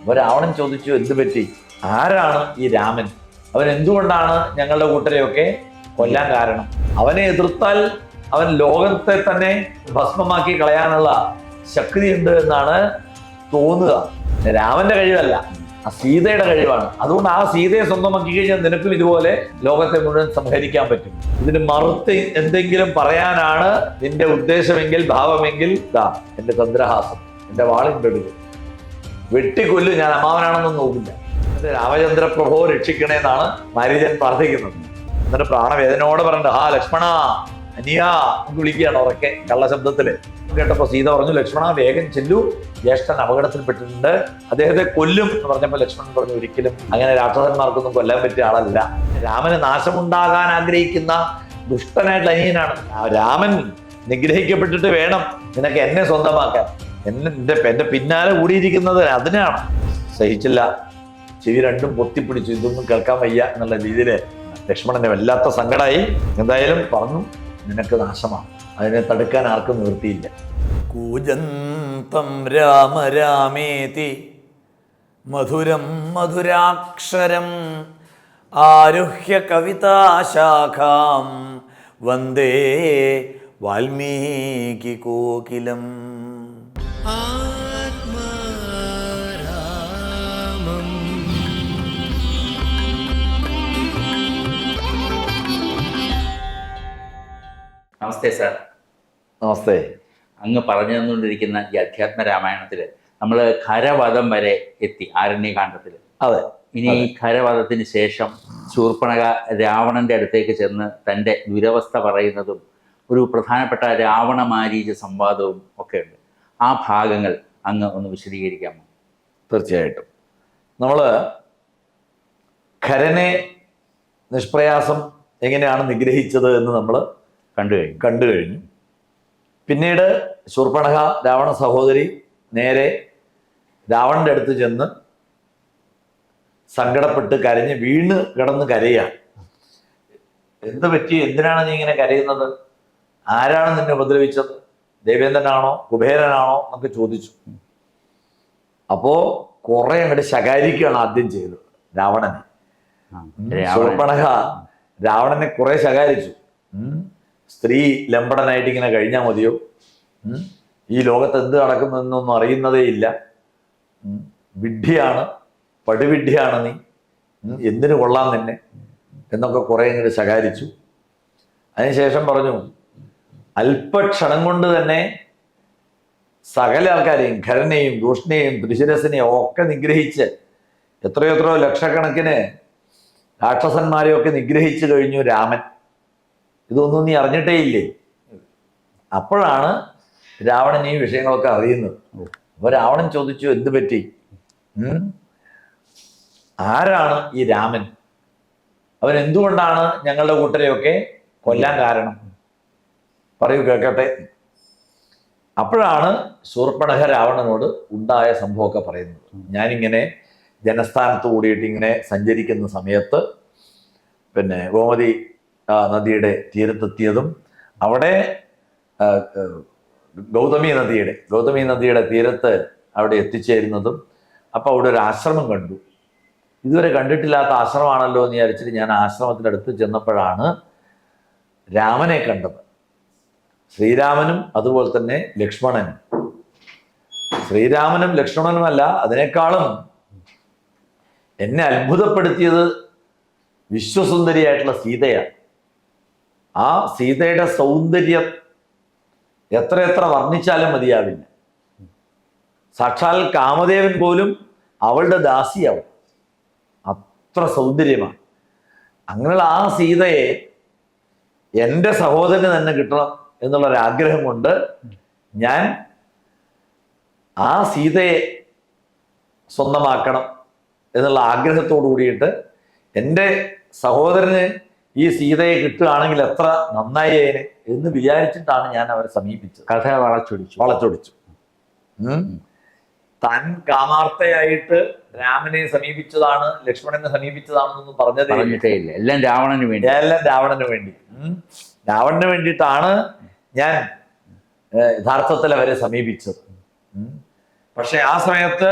അപ്പൊ രാവണൻ ചോദിച്ചു, എന്ത് പറ്റി? ആരാണ് ഈ രാമൻ? അവൻ എന്തുകൊണ്ടാണ് ഞങ്ങളുടെ കൂട്ടരെയൊക്കെ കൊല്ലാൻ കാരണം? അവനെ എതിർത്താൽ അവൻ ലോകത്തെ തന്നെ ഭസ്മമാക്കി കളയാനുള്ള ശക്തിയുണ്ട് എന്നാണ് തോന്നുക. രാമന്റെ കഴിവല്ല, ആ സീതയുടെ കഴിവാണ്. അതുകൊണ്ട് ആ സീതയെ സ്വന്തമാക്കി കഴിഞ്ഞാൽ നിനക്കും ഇതുപോലെ ലോകത്തെ മുഴുവൻ സംഹരിക്കാൻ പറ്റും. ഇതിന് മറുത്ത് എന്തെങ്കിലും പറയാനാണ് നിന്റെ ഉദ്ദേശമെങ്കിൽ, ഭാവമെങ്കിൽ, ദാ എന്റെ ചന്ദ്രഹാസം, എന്റെ വാളിന്റെ എടുക്കും, വെട്ടിക്കൊല്ലു, ഞാൻ അമ്മാവനാണെന്ന് നോക്കില്ല. രാമചന്ദ്ര പ്രഭോ രക്ഷിക്കണേന്നാണ് മാരീചൻ പ്രാർത്ഥിക്കുന്നത്. എന്നിട്ട് പ്രാണവേദനയോട് പറഞ്ഞിട്ട്, ആ ലക്ഷ്മണ അനിയാ എന്ന് വിളിക്കുകയാണ് ഉറക്കെ, കള്ളശബ്ദത്തില്. കേട്ടപ്പോ സീത പറഞ്ഞു, ലക്ഷ്മണ വേഗം ചെല്ലു, ജ്യേഷ്ഠൻ അപകടത്തിൽപ്പെട്ടിട്ടുണ്ട്, അദ്ദേഹത്തെ കൊല്ലും എന്ന് പറഞ്ഞപ്പോ ലക്ഷ്മണൻ പറഞ്ഞു, ഒരിക്കലും അങ്ങനെ രാക്ഷസന്മാർക്കൊന്നും കൊല്ലാൻ പറ്റിയ ആളല്ല. രാമന് നാശമുണ്ടാകാൻ ആഗ്രഹിക്കുന്ന ദുഷ്ടനായിട്ടുള്ള അനിയനാണ്. രാമൻ നിഗ്രഹിക്കപ്പെട്ടിട്ട് വേണം നിനക്ക് എന്നെ സ്വന്തമാക്കാൻ. എന്റെ പിന്നാലെ കൂടിയിരിക്കുന്നത് അതിനാണ്. സഹിച്ചില്ല, ചെവി രണ്ടും പൊത്തിപ്പിടിച്ചു, ഇതൊന്നും കേൾക്കാൻ വയ്യ എന്നുള്ള രീതിയില് ലക്ഷ്മണനെ വല്ലാത്ത സങ്കടമായി. എന്തായാലും പറഞ്ഞു, നിനക്ക് നാശമാണ്, അതിനെ തടുക്കാൻ ആർക്കും നിവൃത്തിയില്ല. കൂജന്തം രാമ രാമേതി മധുരം മധുരാക്ഷരം ആരുഹ്യ കവിതാശാഖാം വന്ദേ വാൽമീകി കോകിലം. നമസ്തേ സാർ. നമസ്തേ. അങ്ങ് പറഞ്ഞു തന്നുകൊണ്ടിരിക്കുന്ന ഈ അധ്യാത്മ രാമായണത്തിൽ നമ്മൾ ഖരവധം വരെ എത്തി, ആരണ്യകാണ്ഡത്തിൽ. അതെ. ഇനി ഈ ഖരവധത്തിന് ശേഷം ശൂർപ്പണഖ രാവണന്റെ അടുത്തേക്ക് ചെന്ന് തൻ്റെ ദുരവസ്ഥ പറയുന്നതും ഒരു പ്രധാനപ്പെട്ട രാവണ മാരീച സംവാദവും ഒക്കെ ഉണ്ട്. ആ ഭാഗങ്ങൾ അങ്ങ് ഒന്ന് വിശദീകരിക്കാമോ? തീർച്ചയായിട്ടും. നമ്മൾ ഖരനെ നിഷ്പ്രയാസം എങ്ങനെയാണ് നിഗ്രഹിച്ചത് എന്ന് നമ്മൾ കണ്ടു കഴിഞ്ഞു. പിന്നീട് ശൂർപ്പണഖ രാവണ സഹോദരി നേരെ രാവണന്റെ അടുത്ത് ചെന്ന് സങ്കടപ്പെട്ട് കരഞ്ഞ് വീണ് കിടന്ന് കരയാണ്. എന്ത് പറ്റി? എന്തിനാണ് നീ ഇങ്ങനെ കരയുന്നത്? ആരാണ് നിന്നെ ഉപദ്രവിച്ചത്? ദേവേന്ദ്രനാണോ കുബേരനാണോ എന്നൊക്കെ ചോദിച്ചു. അപ്പോ കുറെ അങ്ങോട്ട് ശകാരിക്കുകയാണ് ആദ്യം ചെയ്തത് രാവണനെ. ശൂർപ്പണഖ രാവണനെ കുറെ ശകാരിച്ചു. സ്ത്രീ ലംബടനായിട്ട് ഇങ്ങനെ കഴിഞ്ഞാൽ മതിയോ? ഈ ലോകത്ത് എന്ത് നടക്കുന്നതെന്നൊന്നും അറിയുന്നതേ ഇല്ല. വിഡ്ഢിയാണ്, പടുവിഡ്ഢിയാണ് നീ, എന്തിനു കൊള്ളാം നിന്നെ എന്നൊക്കെ കുറെ ഇങ്ങോട്ട് ശകാരിച്ചു. അതിനുശേഷം പറഞ്ഞു, അല്പക്ഷണം കൊണ്ട് തന്നെ സകല ആൾക്കാരെയും, ഖരനെയും ദൂഷ്ണയെയും ത്രിശിരസിനെയും ഒക്കെ നിഗ്രഹിച്ച് എത്രയോ ലക്ഷക്കണക്കിന് രാക്ഷസന്മാരെയൊക്കെ നിഗ്രഹിച്ചു കഴിഞ്ഞു രാമൻ. ഇതൊന്നും നീ അറിഞ്ഞിട്ടേ ഇല്ലേ? അപ്പോഴാണ് രാവണൻ ഈ വിഷയങ്ങളൊക്കെ അറിയുന്നത്. അപ്പൊ രാവണൻ ചോദിച്ചു, എന്ത് പറ്റി? ആരാണ് ഈ രാമൻ? അവൻ എന്തുകൊണ്ടാണ് ഞങ്ങളുടെ കൂട്ടരെയൊക്കെ കൊല്ലാൻ കാരണം? പറയൂ, കേൾക്കട്ടെ. അപ്പോഴാണ് ശൂർപ്പണഖ രാവണനോട് ഉണ്ടായ സംഭവമൊക്കെ പറയുന്നത്. ഞാനിങ്ങനെ ജനസ്ഥാനത്ത് കൂടിയിട്ട് ഇങ്ങനെ സഞ്ചരിക്കുന്ന സമയത്ത് ഗോമതി നദിയുടെ തീരത്തെത്തിയതും അവിടെ ഗൗതമി നദിയുടെ തീരത്ത് അവിടെ എത്തിച്ചേരുന്നതും, അപ്പൊ അവിടെ ഒരു ആശ്രമം കണ്ടു. ഇതുവരെ കണ്ടിട്ടില്ലാത്ത ആശ്രമമാണല്ലോ എന്ന് വിചാരിച്ചിട്ട് ഞാൻ ആശ്രമത്തിൻ്റെ അടുത്ത് ചെന്നപ്പോഴാണ് രാമനെ കണ്ടത്. ശ്രീരാമനും അതുപോലെ തന്നെ ലക്ഷ്മണനും. ശ്രീരാമനും ലക്ഷ്മണനുമല്ല, അതിനേക്കാളും എന്നെ അത്ഭുതപ്പെടുത്തിയത് വിശ്വസുന്ദരിയായിട്ടുള്ള സീതയാണ്. ആ സീതയുടെ സൗന്ദര്യം എത്ര വർണ്ണിച്ചാലും മതിയാവില്ല. സാക്ഷാൽ കാമദേവൻ പോലും അവളുടെ ദാസിയാവും, അത്ര സൗന്ദര്യമാണ്. അങ്ങനെയുള്ള ആ സീതയെ എൻ്റെ സഹോദരന് തന്നെ കിട്ടണം എന്നുള്ളൊരാഗ്രഹം കൊണ്ട് ഞാൻ ആ സീതയെ സ്വന്തമാക്കണം എന്നുള്ള ആഗ്രഹത്തോടു കൂടിയിട്ട് എൻ്റെ സഹോദരന് ഈ സീതയെ കിട്ടുകയാണെങ്കിൽ എത്ര നന്നായി എന്ന് വിചാരിച്ചിട്ടാണ് ഞാൻ അവരെ സമീപിച്ചത്. കഥ വളച്ചൊടിച്ചു. താൻ കാമാർത്ഥയായിട്ട് രാമനെ സമീപിച്ചതാണ്, ലക്ഷ്മണനെ സമീപിച്ചതാണെന്നൊന്നും പറഞ്ഞതേ ഇല്ല. എല്ലാം രാവണന് വേണ്ടി. രാവണന് വേണ്ടിയിട്ടാണ് ഞാൻ യഥാർത്ഥത്തിൽ അവരെ സമീപിച്ചത്. പക്ഷെ ആ സമയത്ത്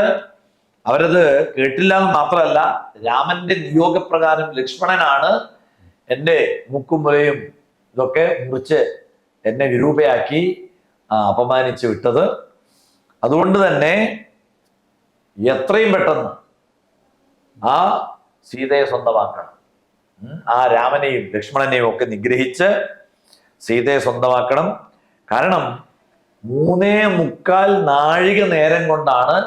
അവരത് കേട്ടില്ല എന്ന് മാത്രമല്ല, രാമന്റെ നിയോഗപ്രകാരം ലക്ഷ്മണനാണ് എൻ്റെ മുക്കും മുലയും ഇതൊക്കെ മുറിച്ച് എന്നെ വിരൂപയാക്കി അപമാനിച്ചു വിട്ടത്. അതുകൊണ്ട് തന്നെ എത്രയും പെട്ടെന്ന് ആ സീതയെ സ്വന്തമാക്കണം. ആ രാമനെയും ലക്ഷ്മണനെയും ഒക്കെ നിഗ്രഹിച്ച് സീതയെ സ്വന്തമാക്കണം. കാരണം 3.25 നാഴിക നേരം കൊണ്ടാണ്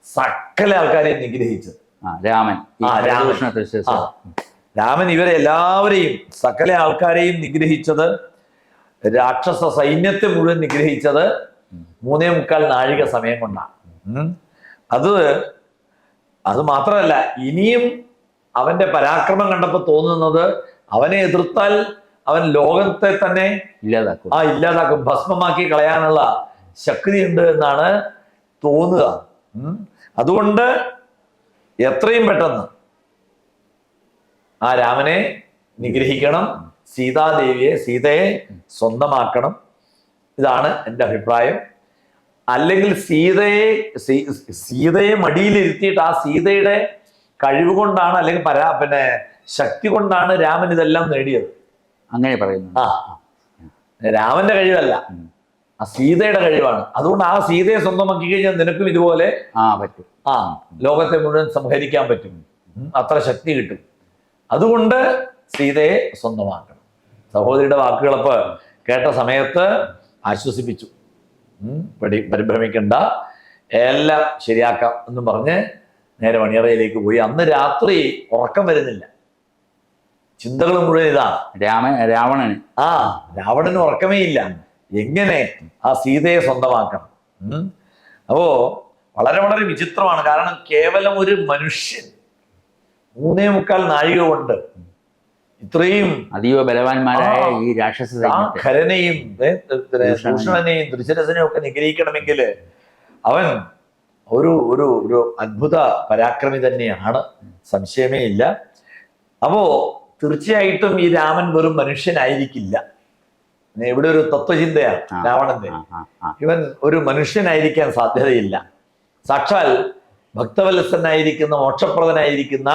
സകല ആൾക്കാരെയും നിഗ്രഹിച്ചത്. രാമൻ ഇവരെ എല്ലാവരെയും, സകല ആൾക്കാരെയും നിഗ്രഹിച്ചത്, രാക്ഷസ സൈന്യത്തെ മുഴുവൻ നിഗ്രഹിച്ചത് 3.25 നാഴിക സമയം കൊണ്ടാണ്. അത് മാത്രമല്ല, ഇനിയും അവന്റെ പരാക്രമം കണ്ടപ്പോൾ തോന്നുന്നത് അവനെ എതിർത്താൽ അവൻ ലോകത്തെ തന്നെ ഇല്ലാതാക്കും, ഭസ്മമാക്കി കളയാനുള്ള ശക്തിയുണ്ട് എന്നാണ് തോന്നുക. അതുകൊണ്ട് എത്രയും പെട്ടെന്ന് ആ രാമനെ നിഗ്രഹിക്കണം, സീതയെ സ്വന്തമാക്കണം. ഇതാണ് എൻ്റെ അഭിപ്രായം. അല്ലെങ്കിൽ സീതയെ മടിയിലിരുത്തിയിട്ട് ആ സീതയുടെ കഴിവ് കൊണ്ടാണ്, അല്ലെങ്കിൽ ശക്തി കൊണ്ടാണ് രാമൻ ഇതെല്ലാം നേടിയത്. അങ്ങനെ പറയുന്നു. രാമന്റെ കഴിവല്ല, ആ സീതയുടെ കഴിവാണ്. അതുകൊണ്ട് ആ സീതയെ സ്വന്തമാക്കി കഴിഞ്ഞാൽ നിനക്കും ഇതുപോലെ പറ്റും. ലോകത്തെ മുഴുവൻ സംഹരിക്കാൻ പറ്റും, അത്ര ശക്തി കിട്ടും. അതുകൊണ്ട് സീതയെ സ്വന്തമാക്കണം. സഹോദരിയുടെ വാക്കുകളപ്പോൾ കേട്ട സമയത്ത് ആശ്വസിപ്പിച്ചു. പരിഭ്രമിക്കണ്ട, എല്ലാം ശരിയാക്കാം എന്നും പറഞ്ഞ് നേരെ മണിയറയിലേക്ക് പോയി. അന്ന് രാത്രി ഉറക്കം വരുന്നില്ല, ചിന്തകൾ മുഴുവൻ ഇതാണ്. രാവണന് ഉറക്കമേ ഇല്ല. എങ്ങനെ ആ സീതയെ സ്വന്തമാക്കണം? അപ്പോ വളരെ വളരെ വിചിത്രമാണ്. കാരണം കേവലം ഒരു മനുഷ്യൻ 3.25 നാഴിക കൊണ്ട് ഇത്രയും അതീവ ബലവാന്മാരായ ഈ രാക്ഷസ ഖരനെയും ഭൂഷണനെയും ദൃശരസനെയും ഒക്കെ നിഗ്രഹിക്കണമെങ്കിൽ അവൻ ഒരു അത്ഭുത പരാക്രമി തന്നെയാണ്, സംശയമേ ഇല്ല. അപ്പോ തീർച്ചയായിട്ടും ഈ രാമൻ വെറും മനുഷ്യനായിരിക്കില്ല. ഇവിടെ ഒരു തത്വചിന്തയാണ് രാവണന്റെ. ഇവൻ ഒരു മനുഷ്യനായിരിക്കാൻ സാധ്യതയില്ല. സാക്ഷാൽ ഭക്തവത്സനായിരിക്കുന്ന, മോക്ഷപ്രദനായിരിക്കുന്ന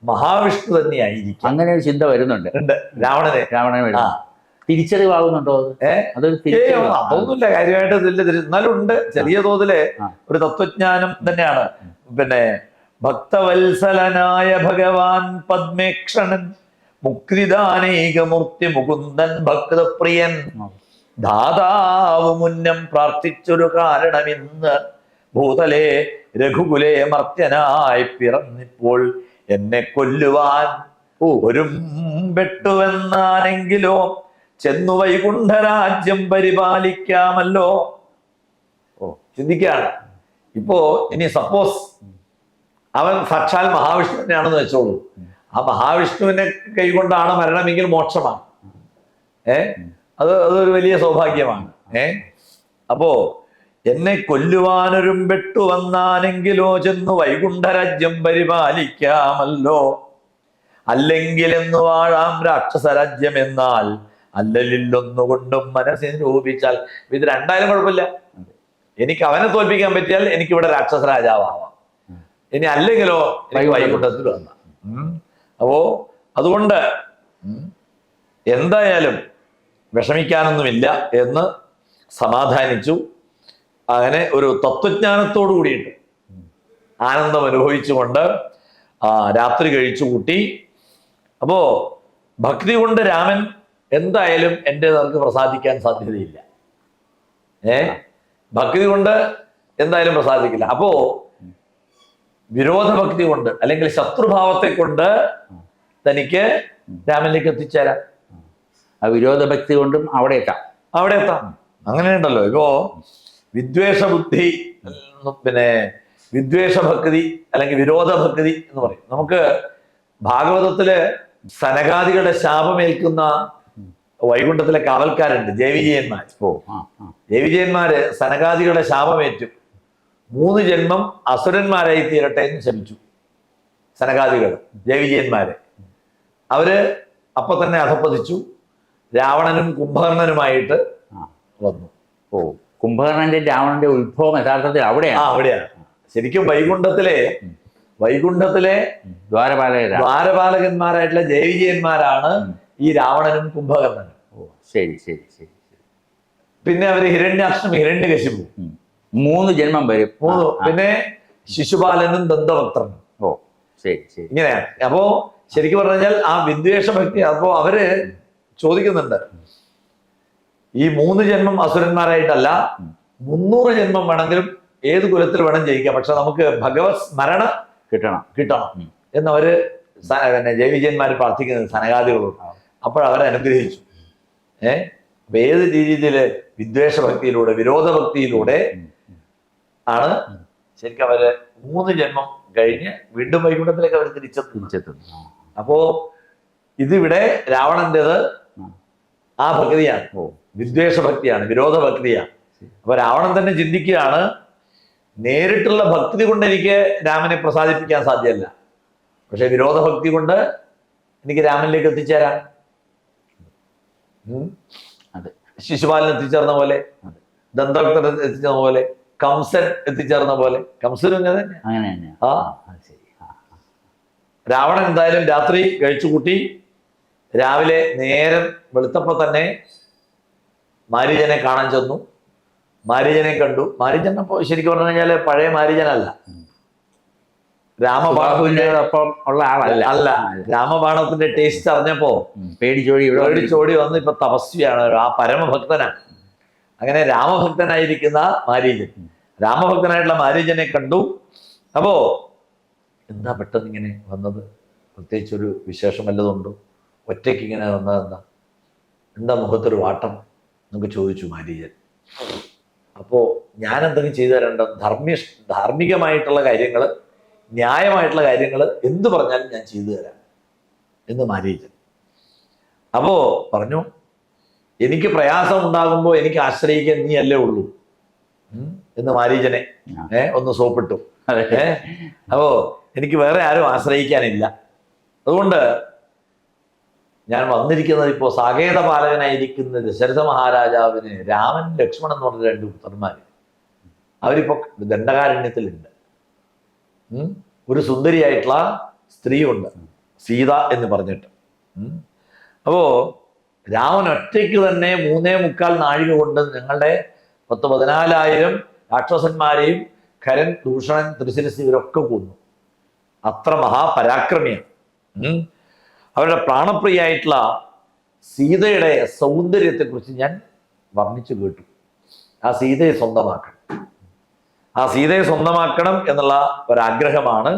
മഹാവിഷ്ണു തന്നെയായിരിക്കും. അങ്ങനെ ഒരു ചിന്ത വരുന്നുണ്ട് രാവണനെ. തിരിച്ചറിവാകുന്നുണ്ടോ? അതൊന്നുമില്ല, കാര്യമായിട്ട് എന്നാലും ഉണ്ട് ചെറിയ തോതില് ഒരു തത്വജ്ഞാനം തന്നെയാണ്. ഭക്തവത്സലനായ ഭഗവാൻ പദ്മേക്ഷണൻ മുക്തിദാനൈകമൂർത്തി മുകുന്ദൻ ഭക്തപ്രിയൻ ധാതാവ് മുന്നം പ്രാർത്ഥിച്ചൊരു കാരണമിന്ന് ഭൂതലേ രഘുകുലേ മർത്യനായി പിറന്നിപ്പോൾ എന്നെ കൊല്ലുവാൻ ഒരുമ്പെട്ടുവെന്നാണെങ്കിലോ ചെന്നു വൈകുണ്ഠരാജ്യം പരിപാലിക്കാമല്ലോ. ചിന്തിക്കുകയാണ്. ഇപ്പോ ഇനി സപ്പോസ് അവൻ സാക്ഷാൽ മഹാവിഷ്ണു തന്നെയാണെന്ന് വെച്ചോളൂ. ആ മഹാവിഷ്ണുവിന്റെ കൈകൊണ്ടാണ് മരണമെങ്കിൽ മോക്ഷമാണ്. അതൊരു വലിയ സൗഭാഗ്യമാണ്. അപ്പോ എന്നെ കൊല്ലുവാനൊരുമ്പെട്ടു വന്നാനെങ്കിലോ ചെന്നു വൈകുണ്ഠരാജ്യം പരിപാലിക്കാമല്ലോ. അല്ലെങ്കിൽ എന്ന് വാഴാം രാക്ഷസരാജ്യം എന്നാൽ അല്ലലില്ലൊന്നുകൊണ്ടും മനസ്സിന് രൂപിച്ചാൽ. ഇത് രണ്ടായാലും കുഴപ്പമില്ല. എനിക്ക് അവനെ തോൽപ്പിക്കാൻ പറ്റിയാൽ എനിക്കിവിടെ രാക്ഷസ രാജാവാം. ഇനി അല്ലെങ്കിലോ എനിക്ക് വൈകുണ്ഠത്തിൽ വന്ന. അപ്പോ അതുകൊണ്ട് എന്തായാലും വിഷമിക്കാനൊന്നുമില്ല എന്ന് സമാധാനിച്ചു. അങ്ങനെ ഒരു തത്വജ്ഞാനത്തോടു കൂടിയിട്ട് ആനന്ദം അനുഭവിച്ചുകൊണ്ട് രാത്രി കഴിച്ചു കൂട്ടി. അപ്പോ ഭക്തി കൊണ്ട് രാമൻ എന്തായാലും എൻ്റെ നേർക്ക് പ്രസാദിക്കാൻ സാധ്യതയില്ല. ഭക്തി കൊണ്ട് എന്തായാലും പ്രസാദിക്കില്ല. അപ്പോ വിരോധഭക്തി കൊണ്ട് അല്ലെങ്കിൽ ശത്രുഭാവത്തെ കൊണ്ട് തനിക്ക് രാമനിലേക്ക് എത്തിച്ചേരാം. ആ വിരോധഭക്തി കൊണ്ടും അവിടെ എത്താം. അങ്ങനെയുണ്ടല്ലോ. ഇപ്പോ വിദ്വേഷബുദ്ധി, വിദ്വേഷഭക്തി അല്ലെങ്കിൽ വിരോധഭക്തി എന്ന് പറയും. നമുക്ക് ഭാഗവതത്തില് സനകാദികളുടെ ശാപമേൽക്കുന്ന വൈകുണ്ഠത്തിലെ കാവൽക്കാരുണ്ട്, ജയവിജയന്മാർ. ജയവിജയന്മാര് സനകാദികളുടെ ശാപമേറ്റു 3 ജന്മം അസുരന്മാരായി തീരട്ടെ എന്ന് ശപിച്ചു. സനകാദികൾ ജയവിജയന്മാരെ അവര് അപ്പൊ തന്നെ അധപ്പതിച്ചു. രാവണനും കുംഭകർണനുമായിട്ട് വന്നു. കുംഭകർണന്റെ രാവണന്റെ ഉത്ഭവം യഥാർത്ഥത്തിൽ അവിടെയാണ്. ശരിക്കും വൈകുണ്ഠത്തിലെ ദ്വാരപാലകന്മാരായിട്ടുള്ള ജയവിജയന്മാരാണ് ഈ രാവണനും കുംഭകർണനും. ഓ ശരി ശരി ശരി. പിന്നെ അവര് ഹിരണ്യാക്ഷനും ഹിരണ്യകശിപു 3 ജന്മം വരും. പിന്നെ ശിശുപാലനും ദന്തവക്ത്രനും. ഓ ശരി ശരി. ഇങ്ങനെയാണ്. അപ്പോ ശരിക്കും പറഞ്ഞു കഴിഞ്ഞാൽ ആ വിദ്വേഷ ഭക്തി, അപ്പോ അവര് ചോദിക്കുന്നുണ്ട്, ഈ 3 ജന്മം അസുരന്മാരായിട്ടല്ല, 300 ജന്മം വേണമെങ്കിലും ഏത് കുലത്തിൽ വേണം ജയിക്കാം, പക്ഷെ നമുക്ക് ഭഗവത് സ്മരണ കിട്ടണം എന്നവര് ജയവിജയന്മാർ പ്രാർത്ഥിക്കുന്നത് സനകാദികളോട്. അപ്പോഴവരനുഗ്രഹിച്ചു. അപ്പൊ ഏത് രീതിയില് വിദ്വേഷഭക്തിയിലൂടെ, വിരോധഭക്തിയിലൂടെ ആണ് ശരിക്കും അവര് 3 ജന്മം കഴിഞ്ഞ് വീണ്ടും വൈകുണ്ഠത്തിലേക്ക് അവർ തിരിച്ചെത്തുന്നു. അപ്പോ ഇതിവിടെ രാവണന്റേത് ആ ഭക്തിയാണ്, വിദ്വേഷഭക്തിയാണ്, വിരോധഭക്തിയാണ്. അപ്പൊ രാവണൻ തന്നെ ചിന്തിക്കുകയാണ്, നേരിട്ടുള്ള ഭക്തി കൊണ്ട് എനിക്ക് രാമനെ പ്രസാദിപ്പിക്കാൻ സാധ്യമല്ല, പക്ഷെ വിരോധഭക്തി കൊണ്ട് എനിക്ക് രാമനിലേക്ക് എത്തിച്ചേരാൻ. ശിശുപാലൻ എത്തിച്ചേർന്ന പോലെ, ദന്തവക്തൻ എത്തിച്ചേർന്ന പോലെ, കംസൻ എത്തിച്ചേർന്ന പോലെ. കംസനും അങ്ങനെ ആ രാവണൻ എന്തായാലും രാത്രി കഴിച്ചുകൂട്ടി രാവിലെ നേരം വെളുത്തപ്പോ തന്നെ മാരീചനെ കാണാൻ ചെന്നു. മാരീചനെ കണ്ടു. മാരീചൻ അപ്പോ ശരിക്കും പറഞ്ഞു കഴിഞ്ഞാല് പഴയ മാരീചനല്ല, രാമബാഹുവിനോടൊപ്പം ഉള്ള അല്ല. രാമബാണത്തിന്റെ ടേസ്റ്റ് അറിഞ്ഞപ്പോ പേടിച്ചോടി വന്ന് ഇപ്പൊ തപസ്വിയാണ്, ആ പരമഭക്തനാണ്. അങ്ങനെ രാമഭക്തനായിരിക്കുന്ന മാരീചൻ, രാമഭക്തനായിട്ടുള്ള മാരീചനെ കണ്ടു. അപ്പോ എന്താ പെട്ടെന്ന് ഇങ്ങനെ വന്നത്? പ്രത്യേകിച്ചൊരു വിശേഷം വല്ലതുണ്ടോ? ഒറ്റയ്ക്ക് ഇങ്ങനെ വന്നതെന്താ? എന്താ മുഖത്തൊരു വാട്ടം എന്നൊക്കെ ചോദിച്ചു മാരീചൻ. അപ്പോ ഞാൻ എന്തെങ്കിലും ചെയ്തു തരേണ്ട? ധാർമ്മികമായിട്ടുള്ള കാര്യങ്ങൾ, ന്യായമായിട്ടുള്ള കാര്യങ്ങൾ എന്ത് പറഞ്ഞാലും ഞാൻ ചെയ്തു തരാം എന്ന് മാരീചൻ. അപ്പോ പറഞ്ഞു, എനിക്ക് പ്രയാസം ഉണ്ടാകുമ്പോൾ എനിക്ക് ആശ്രയിക്കാൻ നീ അല്ലേ ഉള്ളൂ എന്ന് മാരീചനെ ഒന്ന് സോപ്പിട്ടു. അപ്പോ എനിക്ക് വേറെ ആരും ആശ്രയിക്കാനില്ല. അതുകൊണ്ട് ഞാൻ വന്നിരിക്കുന്നത് ഇപ്പോൾ സാകേത പാലകനായിരിക്കുന്ന ദശരഥ മഹാരാജാവിന് രാമൻ ലക്ഷ്മണൻ എന്ന് പറഞ്ഞ 2 പുത്രന്മാര്, അവരിപ്പോ ദണ്ഡകാരണ്യത്തിലുണ്ട്. ഒരു സുന്ദരിയായിട്ടുള്ള സ്ത്രീയുണ്ട്, സീത എന്ന് പറഞ്ഞിട്ട്. അപ്പോ രാമൻ ഒറ്റയ്ക്ക് തന്നെ 3.25 നാഴിക കൊണ്ട് ഞങ്ങളുടെ 14,000 രാക്ഷസന്മാരെയും ഖരൻ, ദൂഷണൻ, ത്രിശിരസ് ഇവരൊക്കെ കൊന്നു. അത്ര മഹാപരാക്രമിയാണ്. അവരുടെ പ്രാണപ്രിയായിട്ടുള്ള സീതയുടെ സൗന്ദര്യത്തെക്കുറിച്ച് ഞാൻ വർണ്ണിച്ചു കേട്ടു. ആ സീതയെ സ്വന്തമാക്കണം എന്നുള്ള ഒരാഗ്രഹമാണ്.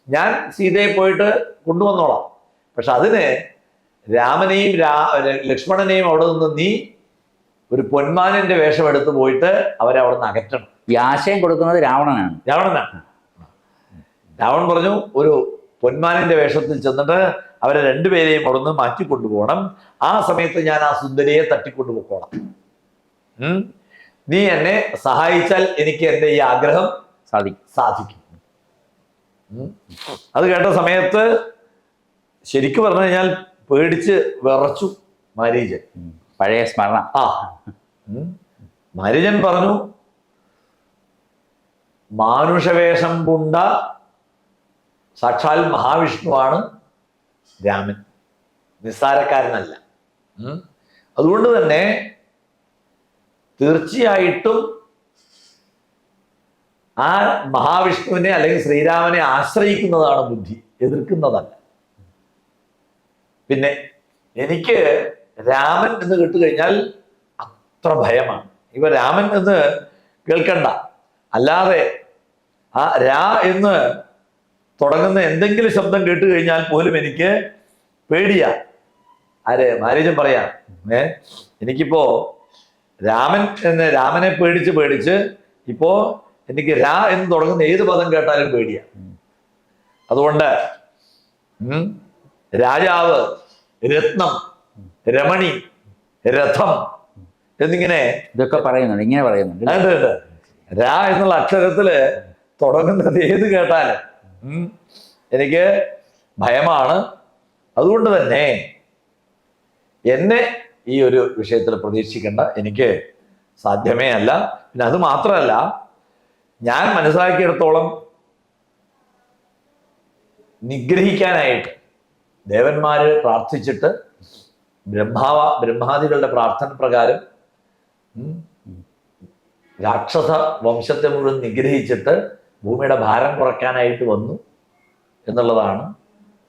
ഞാൻ സീതയെ പോയിട്ട് കൊണ്ടുവന്നോളാം, പക്ഷെ അതിന് രാമനെയും ലക്ഷ്മണനെയും അവിടെ നിന്ന് നീ ഒരു പൊന്മാനിന്റെ വേഷം എടുത്ത് പോയിട്ട് അവരെ അവിടെ നിന്ന് അകറ്റണം. ഈ ആശയം കൊടുക്കുന്നത് രാവണനാണ്. രാവണൻ പറഞ്ഞു, ഒരു പൊന്മാനിന്റെ വേഷത്തിൽ ചെന്നിട്ട് അവരെ 2 പേരെയും അവിടെ നിന്ന് മാറ്റിക്കൊണ്ടുപോകണം. ആ സമയത്ത് ഞാൻ ആ സുന്ദരിയെ തട്ടിക്കൊണ്ടുപോയിക്കോളാം. നീ എന്നെ സഹായിച്ചാൽ എനിക്ക് എൻ്റെ ഈ ആഗ്രഹം സാധിക്കും. അത് കേട്ട സമയത്ത് ശരിക്കും പറഞ്ഞു കഴിഞ്ഞാൽ പേടിച്ച് വിറച്ചു മാരീചൻ. പഴയ സ്മരണ. മാരീചൻ പറഞ്ഞു, മാനുഷവേഷം പൂണ്ട സാക്ഷാൽ മഹാവിഷ്ണുവാണ് രാമൻ, നിസ്സാരക്കാരനല്ല. അതുകൊണ്ട് തന്നെ തീർച്ചയായിട്ടും ആ മഹാവിഷ്ണുവിനെ അല്ലെങ്കിൽ ശ്രീരാമനെ ആശ്രയിക്കുന്നതാണ് ബുദ്ധി, എതിർക്കുന്നതല്ല. പിന്നെ എനിക്ക് രാമൻ എന്ന് കേട്ടുകഴിഞ്ഞാൽ അത്ര ഭയമാണ്. ഇവ രാമൻ എന്ന് കേൾക്കണ്ട, അല്ലാതെ ആ രാ എന്ന് തുടങ്ങുന്ന എന്തെങ്കിലും ശബ്ദം കേട്ട് കഴിഞ്ഞാൽ പോലും എനിക്ക് പേടിയാ. മാരീചൻ പറയാ, എനിക്കിപ്പോ രാമനെ പേടിച്ച് ഇപ്പോ എനിക്ക് രാ എന്ന് തുടങ്ങുന്ന ഏത് പദം കേട്ടാലും പേടിയാ. അതുകൊണ്ട് രാജാവ്, രത്നം, രമണി, രഥം എന്നിങ്ങനെ ഇതൊക്കെ പറയുന്നുണ്ട്, ഇങ്ങനെ പറയുന്നുണ്ട്. രാ എന്നുള്ള അക്ഷരത്തില് തുടങ്ങുന്നത് ഏത് കേട്ടാലും എനിക്ക് ഭയമാണ്. അതുകൊണ്ട് തന്നെ എന്നെ ഈ ഒരു വിഷയത്തിൽ പ്രതീക്ഷിക്കേണ്ട, എനിക്ക് സാധ്യമേ അല്ല. പിന്നെ അത് മാത്രമല്ല, ഞാൻ മനസ്സിലാക്കിയിടത്തോളം നിഗ്രഹിക്കാനായിട്ട് ദേവന്മാര് പ്രാർത്ഥിച്ചിട്ട് ബ്രഹ്മാദികളുടെ പ്രാർത്ഥന പ്രകാരം രാക്ഷസ വംശത്തെ മുഴുവൻ നിഗ്രഹിച്ചിട്ട് ഭൂമിയുടെ ഭാരം കുറയ്ക്കാനായിട്ട് വന്നു എന്നുള്ളതാണ്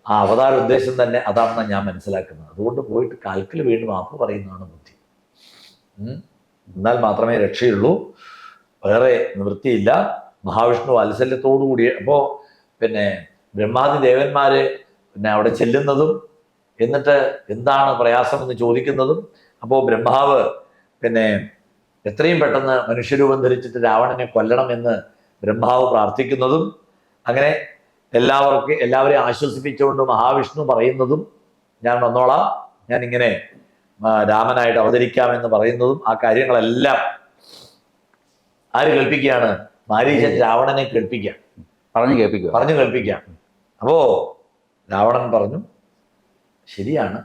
ആ അവതാര ഉദ്ദേശം തന്നെ. അതാണെന്നാണ് ഞാൻ മനസ്സിലാക്കുന്നത്. അതുകൊണ്ട് പോയിട്ട് കാൽക്കൽ വീണ് മാപ്പ് പറയുന്നതാണ് ബുദ്ധി. എന്നാൽ മാത്രമേ രക്ഷയുള്ളൂ, വേറെ നിവൃത്തിയില്ല. മഹാവിഷ്ണു വാത്സല്യത്തോടു കൂടി അപ്പോൾ പിന്നെ ബ്രഹ്മാദി ദേവന്മാര് അവിടെ ചെല്ലുന്നതും എന്നിട്ട് എന്താണ് പ്രയാസം എന്ന് ചോദിക്കുന്നതും, അപ്പോൾ ബ്രഹ്മാവ് എത്രയും പെട്ടെന്ന് മനുഷ്യരൂപം ധരിച്ചിട്ട് രാവണനെ കൊല്ലണമെന്ന് ബ്രഹ്മാവ് പ്രാർത്ഥിക്കുന്നതും, അങ്ങനെ എല്ലാവരെയും ആശ്വസിപ്പിച്ചുകൊണ്ട് മഹാവിഷ്ണു പറയുന്നതും ഞാൻ വന്നോളാം, ഞാൻ ഇങ്ങനെ രാമനായിട്ട് അവതരിക്കാമെന്ന് പറയുന്നതും, ആ കാര്യങ്ങളെല്ലാം ആര് കേൾപ്പിക്കുകയാണ്? മാരീചൻ രാവണനെ പറഞ്ഞു കേൾപ്പിക്കുക. അപ്പോ രാവണൻ പറഞ്ഞു, ശരിയാണ്,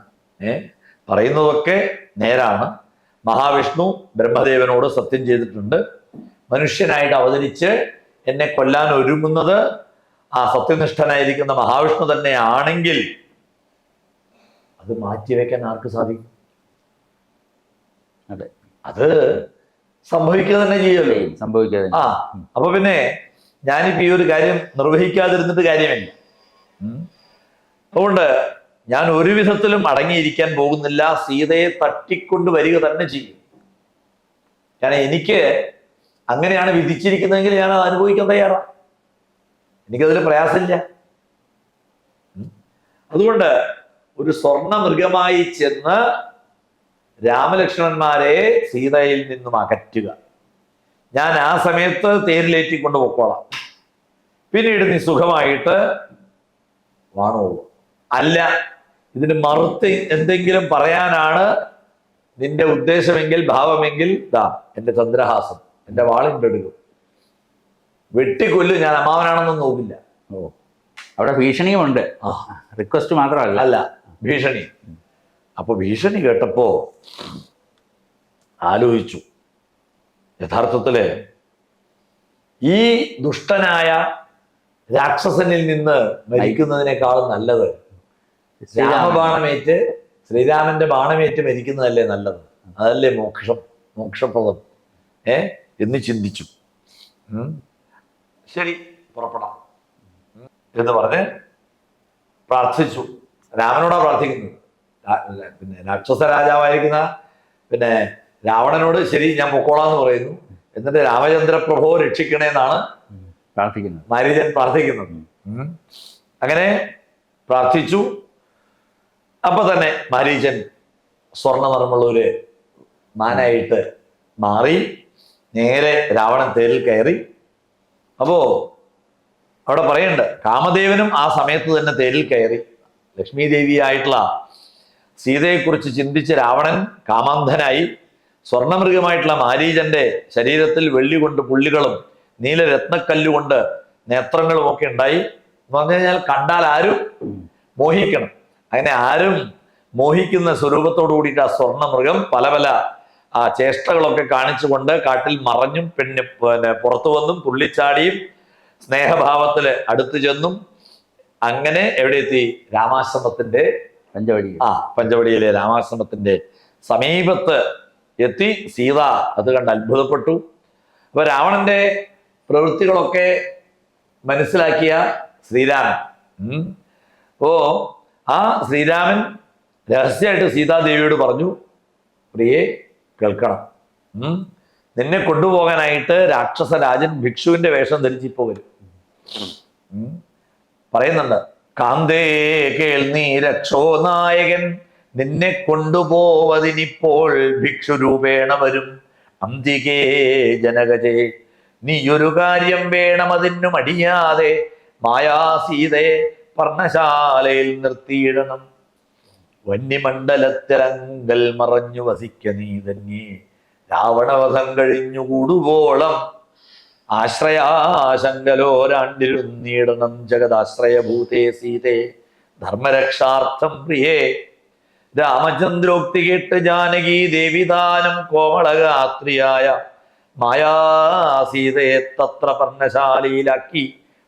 പറയുന്നതൊക്കെ നേരാണ്. മഹാവിഷ്ണു ബ്രഹ്മദേവനോട് സത്യം ചെയ്തിട്ടുണ്ട്, മനുഷ്യനായിട്ട് അവതരിച്ച് എന്നെ കൊല്ലാൻ ഒരുങ്ങുന്നത് ആ സത്യനിഷ്ഠനായിരിക്കുന്ന മഹാവിഷ്ണു തന്നെ ആണെങ്കിൽ അത് മാറ്റിവെക്കാൻ ആർക്ക് സാധിക്കും? അതെ, അത് സംഭവിക്കുക തന്നെ ചെയ്യല്ലോ. സംഭവിക്കുക. അപ്പൊ പിന്നെ ഞാനിപ്പോ ഈ ഒരു കാര്യം നിർവഹിക്കാതിരുന്നിട്ട് കാര്യമില്ല. അതുകൊണ്ട് ഞാൻ ഒരു വിധത്തിലും അടങ്ങിയിരിക്കാൻ പോകുന്നില്ല. സീതയെ തട്ടിക്കൊണ്ട് വരിക തന്നെ ചെയ്യും. കാരണം എനിക്ക് അങ്ങനെയാണ് വിധിച്ചിരിക്കുന്നതെങ്കിൽ ഞാൻ അത് അനുഭവിക്കാൻ തയ്യാറാണ്. എനിക്കതിൽ പ്രയാസമില്ല. അതുകൊണ്ട് ഒരു സ്വർണ്ണ മൃഗമായി ചെന്ന് രാമലക്ഷ്മണന്മാരെ സീതയിൽ നിന്നും അകറ്റുക. ഞാൻ ആ സമയത്ത് തേരിലേറ്റിക്കൊണ്ട് പൊക്കോളാം. പിന്നീട് നീ സുഖമായിട്ട് വാണോളൂ. അല്ല, ഇതിന് മറുത്ത് എന്തെങ്കിലും പറയാനാണ് നിന്റെ ഉദ്ദേശമെങ്കിൽ, ഭാവമെങ്കിൽ, എന്റെ ചന്ദ്രഹാസം, എന്റെ വാളിൻ്റെ എടുക്കും, വെട്ടിക്കൊല്ലും. ഞാൻ അമ്മാവനാണെന്നും നോക്കില്ല. അവിടെ ഭീഷണിയുമുണ്ട്, റിക്വസ്റ്റ് മാത്രമല്ല. അല്ല, ഭീഷണി. അപ്പൊ ഭീഷണി കേട്ടപ്പോ ആലോചിച്ചു, യഥാർത്ഥത്തില് ഈ ദുഷ്ടനായ രാക്ഷസനിൽ നിന്ന് മരിക്കുന്നതിനേക്കാളും നല്ലത് രാമബാണമേറ്റ്, ശ്രീരാമന്റെ ബാണമേറ്റ് മരിക്കുന്നതല്ലേ നല്ലത്? അതല്ലേ മോക്ഷപ്രദം എന്ന് ചിന്തിച്ചു. ശരി, പുറപ്പെടാം എന്ന് പറഞ്ഞ് പ്രാർത്ഥിച്ചു. രാമനോടാ പ്രാർത്ഥിക്കുന്നത്. രാക്ഷസ രാജാവായിരിക്കുന്ന രാവണനോട് ശരി ഞാൻ പൊക്കോളാന്ന് പറയുന്നു. എന്നിട്ട് രാമചന്ദ്രപ്രഭോ രക്ഷിക്കണേന്നാണ് മാരീചൻ പ്രാർത്ഥിക്കുന്നത്. അങ്ങനെ പ്രാർത്ഥിച്ചു. അപ്പൊ തന്നെ മാരീചൻ സ്വർണ്ണ നിറമുള്ള ഒരു മാനായിട്ട് മാറി നേരെ രാവണൻ തേരിൽ കയറി. അപ്പോ അവിടെ പറയുന്നുണ്ട്, കാമദേവനും ആ സമയത്ത് തന്നെ തേരിൽ കയറി. ലക്ഷ്മി ദേവിയായിട്ടുള്ള സീതയെക്കുറിച്ച് ചിന്തിച്ച് രാവണൻ കാമാന്ധനായി. സ്വർണ്ണമൃഗമായിട്ടുള്ള മാരീചന്റെ ശരീരത്തിൽ വെള്ളി കൊണ്ട് പുള്ളികളും നീലരത്നക്കല്ലുകൊണ്ട് നേത്രങ്ങളും ഒക്കെ ഉണ്ടായി. എന്ന് പറഞ്ഞു കഴിഞ്ഞാൽ കണ്ടാൽ ആരും മോഹിക്കണം. അങ്ങനെ ആരും മോഹിക്കുന്ന സ്വരൂപത്തോടു കൂടിയിട്ട് ആ സ്വർണ്ണമൃഗം പല പല ചേഷ്ടകളൊക്കെ കാണിച്ചുകൊണ്ട് കാട്ടിൽ മറഞ്ഞും പുറത്തു വന്നും തുള്ളിച്ചാടിയും സ്നേഹഭാവത്തില് അടുത്തു ചെന്നും അങ്ങനെ എവിടെ എത്തി? രാമാശ്രമത്തിന്റെ പഞ്ചവടിയിലെ രാമാശ്രമത്തിന്റെ സമീപത്ത് എത്തി. സീത അത് കണ്ട് അത്ഭുതപ്പെട്ടു. അപ്പൊ രാവണന്റെ പ്രവൃത്തികളൊക്കെ മനസ്സിലാക്കിയ ശ്രീരാമൻ ആ ശ്രീരാമൻ രഹസ്യമായിട്ട് സീതാദേവിയോട് പറഞ്ഞു, പ്രിയെ കേൾക്കണം, നിന്നെ കൊണ്ടുപോകാനായിട്ട് രാക്ഷസ രാജൻ ഭിക്ഷുവിന്റെ വേഷം ധരിച്ചിപ്പോ വരും. പറയുന്നുണ്ട്, കാന്തേ കേൾനീ രക്ഷോ നായകൻ നിന്നെ കൊണ്ടുപോവതിനിപ്പോൾ ഭിക്ഷുരൂപേണ വരും. അന്തികേ ജനകജേ നീയൊരു കാര്യം വേണം, അതിനു മടിയാതെ മായാസീതയെ പർണശാലയിൽ നിർത്തിയിടണം. വന്യമണ്ഡലത്തിലങ്കൽ മറഞ്ഞു വസിക്ക നീ തന്നെ രാവണവധം കഴിഞ്ഞു കൂടുവോളം ആശ്രയാശങ്കലോരാണ്ടിരുന്നീടണം. ജഗദാശ്രയഭൂതേ സീതേ ധർമ്മരക്ഷാർത്ഥം പ്രിയേ. രാമചന്ദ്രോക്തി കേട്ട് ജാനകി ദേവിദാനം കോമളഗാത്രിയായ മായാസീതയെ തത്ര പർണശാലയിലാക്കി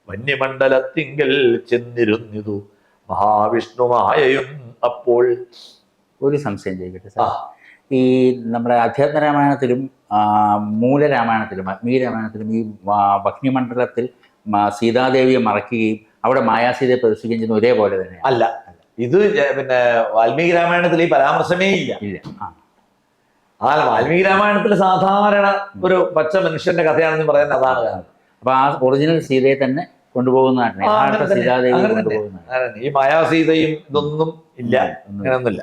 വന്യമണ്ഡലത്തിങ്കൽ ചെന്നിരുന്നിതു മഹാവിഷ്ണു മായയും. അപ്പോൾ ഒരു സംശയം ചോദിക്കട്ടെ ആ സാർ. ഈ നമ്മുടെ അധ്യാത്മ രാമായണത്തിലും മൂലരാമായണത്തിലും വാൽമീകി രാമായണത്തിലും ഈ ഭഗ്നിമണ്ഡലത്തിൽ സീതാദേവിയെ മറയ്ക്കുകയും അവിടെ മായാസീതയെ പ്രദർശിക്കുകയും ചെയ്യുന്ന ഒരേപോലെ തന്നെയാണ്? അല്ല, ഇത് പിന്നെ വാൽമീകി രാമായണത്തിൽ ഈ പരാമർശമേ ഇല്ല. ഇല്ല. ആ വാൽമീകി രാമായണത്തിൽ സാധാരണ ഒരു പച്ച മനുഷ്യന്റെ കഥയാണെന്ന് പറയുന്നത് അതാണ് കാരണം. അപ്പൊ ആ ഒറിജിനൽ സീതയെ തന്നെ കൊണ്ടുപോകുന്നതാണ്, ആ, അങ്ങനെ യഥാർത്ഥ തന്നെ, സീതാദേവി അങ്ങനെ തന്നെ. കൊണ്ടുപോകുന്നതാണ്. അങ്ങനെ ഈ മായാസീതയും ഇതൊന്നും ഇല്ല, അങ്ങനെയൊന്നുമില്ല.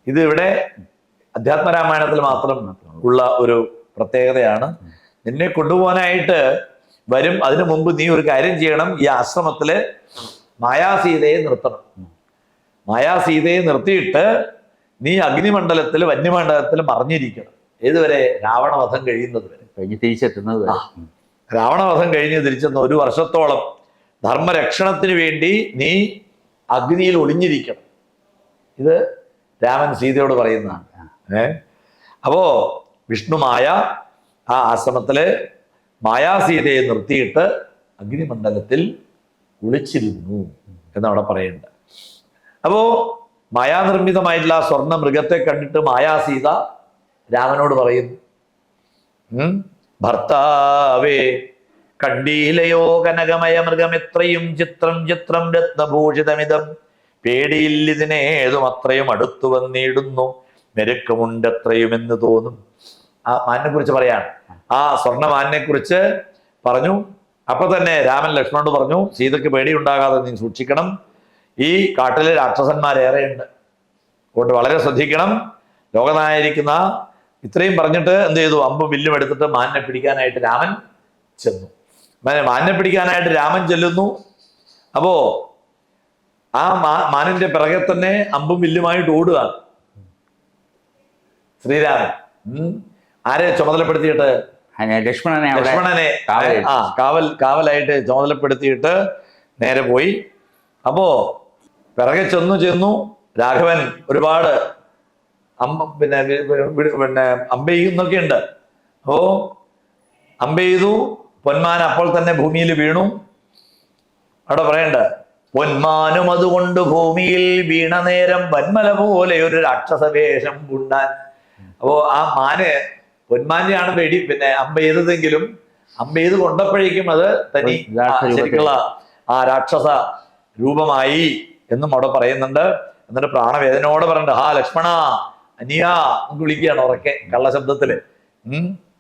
ഇത് ഇവിടെ അധ്യാത്മ രാമായണത്തിൽ മാത്രം ഉള്ള ഒരു പ്രത്യേകതയാണ്. നിന്നെ കൊണ്ടുപോകാനായിട്ട് വരും. അതിനു മുമ്പ് നീ ഒരു കാര്യം ചെയ്യണം. ഈ ആശ്രമത്തില് മായാസീതയെ നിർത്തണം. മായാസീതയെ നിർത്തിയിട്ട് നീ അഗ്നിമണ്ഡലത്തിൽ വന്യമണ്ഡലത്തിൽ മറിഞ്ഞിരിക്കണം. ഏതുവരെ? രാവണവധം കഴിയുന്നത് വരെ. കഴിഞ്ഞ് തിരിച്ചെത്തുന്നത് വരെ. രാവണവധം കഴിഞ്ഞ് തിരിച്ചെന്ന 1 വർഷത്തോളം ധർമ്മരക്ഷണത്തിന് വേണ്ടി നീ അഗ്നിയിൽ ഒളിഞ്ഞിരിക്കണം. ഇത് രാമൻ സീതയോട് പറയുന്നതാണ്. അപ്പോ വിഷ്ണുമായ ആ ആശ്രമത്തില് മായാസീതയെ നിർത്തിയിട്ട് അഗ്നിമണ്ഡലത്തിൽ ഒളിച്ചിരുന്നു എന്നവിടെ പറയുന്നുണ്ട്. അപ്പോ മായാനിർമ്മിതമായിട്ടുള്ള സ്വർണ്ണ മൃഗത്തെ കണ്ടിട്ട് മായാസീത രാമനോട് പറയുന്നു, ഭർത്താവേ കണ്ടീലയോ കനകമയ മൃഗമെത്രയും ചിത്രം ചിത്രം രത്നഭൂഷിതമിതം, പേടിയില്ലിതിനേതും അത്രയും അടുത്തു വന്നിടുന്നു, മെരുക്കമുണ്ടെത്രയുമെന്ന് തോന്നും. ആ മാനിനെ കുറിച്ച് പറയാണ്. ആ സ്വർണ്ണമാനിനെ കുറിച്ച് പറഞ്ഞു. അപ്പൊ തന്നെ രാമൻ ലക്ഷ്മണനോട് പറഞ്ഞു, സീതയ്ക്ക് പേടിയുണ്ടാകാതെ നീ സൂക്ഷിക്കണം. ഈ കാട്ടിലെ രാക്ഷസന്മാരേറെയുണ്ട്, അതുകൊണ്ട് വളരെ ശ്രദ്ധിക്കണം. ലോകനായിരിക്കുന്ന ഇത്രയും പറഞ്ഞിട്ട് എന്ത് ചെയ്തു? അമ്പും വില്ലും എടുത്തിട്ട് മാനിനെ പിടിക്കാനായിട്ട് രാമൻ ചെന്നു. മാനിനെ പിടിക്കാനായിട്ട് രാമൻ ചെല്ലുന്നു. അപ്പോ ആ മാനിന്റെ പിറകെ തന്നെ അമ്പും വില്ലുമായിട്ട് ഓടുകയാണ് ശ്രീരാമൻ. ആരെ ചുമതലപ്പെടുത്തിയിട്ട്? ലക്ഷ്മണനെ കാവലായിട്ട് ചുമതലപ്പെടുത്തിയിട്ട് നേരെ പോയി. അപ്പോ പിറകെ ചെന്നു രാഘവൻ ഒരുപാട് പിന്നെ അമ്പെയ്യുന്നൊക്കെ ഉണ്ട്. അപ്പോ അമ്പെയ്തു. പൊന്മാൻ അപ്പോൾ തന്നെ ഭൂമിയിൽ വീണു. അവിടെ പറയണ്ട, പൊന്മാനും അതുകൊണ്ട് ഭൂമിയിൽ വീണ നേരം വന്മല പോലെ ഒരു രാക്ഷസവേഷം കൊണ്ടാൻ. അപ്പോ ആ മാന് പൊന്മാനെയാണ് പിന്നെ അമ്പെയ്തതെങ്കിലും അമ്പെയ്ത് കൊണ്ടപ്പോഴേക്കും അത് തനി ശരിക്കുള്ള ആ രാക്ഷസ രൂപമായി എന്നും അവിടെ പറയുന്നുണ്ട്. എന്നിട്ട് പ്രാണവേദനയോടെ പറയണ്ട, ഹാ ലക്ഷ്മണ അനിയ എന്ന് വിളിക്കുകയാണ് ഉറക്കെ കള്ളശബ്ദത്തില്.